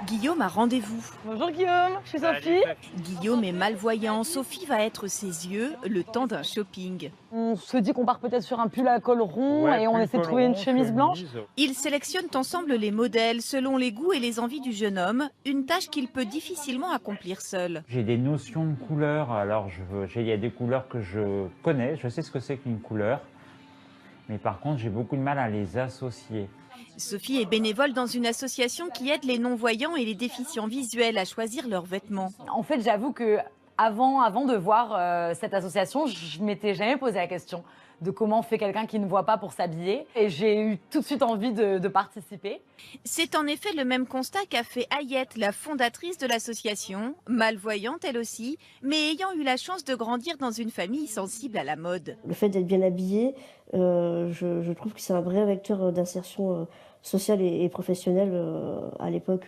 Guillaume a rendez-vous. Bonjour Guillaume, je suis Sophie. Guillaume est malvoyant, Sophie va être ses yeux le temps d'un shopping. On se dit qu'on part peut-être sur un pull à col rond Ouais, et on pull, essaie de col trouver une rond, chemise blanche. Ils sélectionnent ensemble les modèles selon les goûts et les envies du jeune homme, une tâche qu'il peut difficilement accomplir seul. J'ai des notions de couleurs, alors il y a des couleurs que je connais, je sais ce que c'est qu'une couleur, mais par contre j'ai beaucoup de mal à les associer. Sophie est bénévole dans une association qui aide les non-voyants et les déficients visuels à choisir leurs vêtements. En fait, j'avoue que avant de voir cette association, je m'étais jamais posé la question de comment fait quelqu'un qui ne voit pas pour s'habiller. Et j'ai eu tout de suite envie de participer. C'est en effet le même constat qu'a fait Ayette, la fondatrice de l'association, malvoyante elle aussi, mais ayant eu la chance de grandir dans une famille sensible à la mode. Le fait d'être bien habillé, je trouve que c'est un vrai vecteur d'insertion sociale et professionnelle à l'époque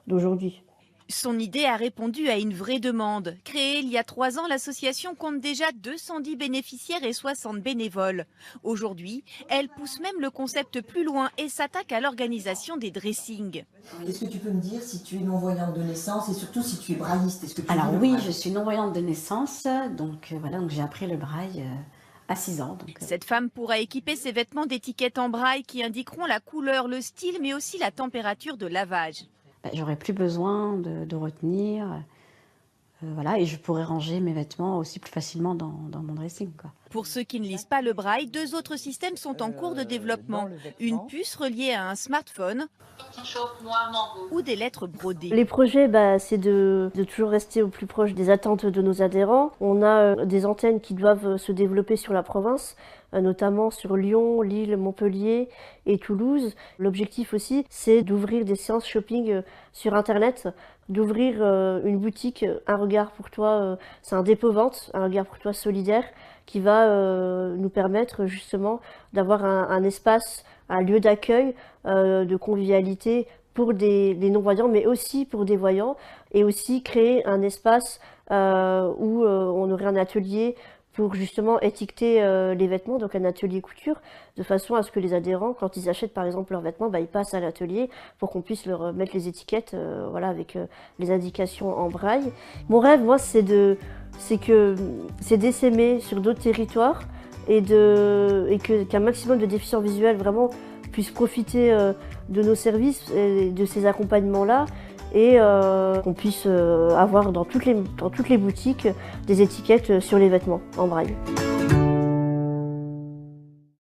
d'aujourd'hui. Son idée a répondu à une vraie demande. Créée il y a 3 ans, l'association compte déjà 210 bénéficiaires et 60 bénévoles. Aujourd'hui, elle pousse même le concept plus loin et s'attaque à l'organisation des dressings. Est-ce que tu peux me dire si tu es non-voyante de naissance et surtout si tu es brailliste? Est-ce que tu Alors lis le oui, braille? je suis non-voyante de naissance, donc voilà, donc j'ai appris le braille à 6 ans. Cette femme pourra équiper ses vêtements d'étiquettes en braille qui indiqueront la couleur, le style, mais aussi la température de lavage. J'aurais plus besoin de retenir, voilà, et je pourrais ranger mes vêtements aussi plus facilement dans mon dressing, quoi. Pour ceux qui ne lisent pas le braille, 2 autres systèmes sont en cours de développement. Une puce reliée à un smartphone ou des lettres brodées. Les projets, c'est de toujours rester au plus proche des attentes de nos adhérents. On a des antennes qui doivent se développer sur la province, notamment sur Lyon, Lille, Montpellier et Toulouse. L'objectif aussi, c'est d'ouvrir des séances shopping sur Internet, d'ouvrir une boutique, un regard pour toi, c'est un dépôt-vente, un regard pour toi solidaire, qui va nous permettre justement d'avoir un espace, un lieu d'accueil, de convivialité pour les non-voyants, mais aussi pour des voyants, et aussi créer un espace où on aurait un atelier pour justement étiqueter les vêtements, donc un atelier couture, de façon à ce que les adhérents, quand ils achètent par exemple leurs vêtements, ils passent à l'atelier pour qu'on puisse leur mettre les étiquettes voilà, avec les indications en braille. Mon rêve, moi, c'est d'essaimer sur d'autres territoires et qu'un maximum de déficients visuels vraiment puissent profiter de nos services et de ces accompagnements-là, et qu'on puisse avoir dans toutes les boutiques des étiquettes sur les vêtements en braille.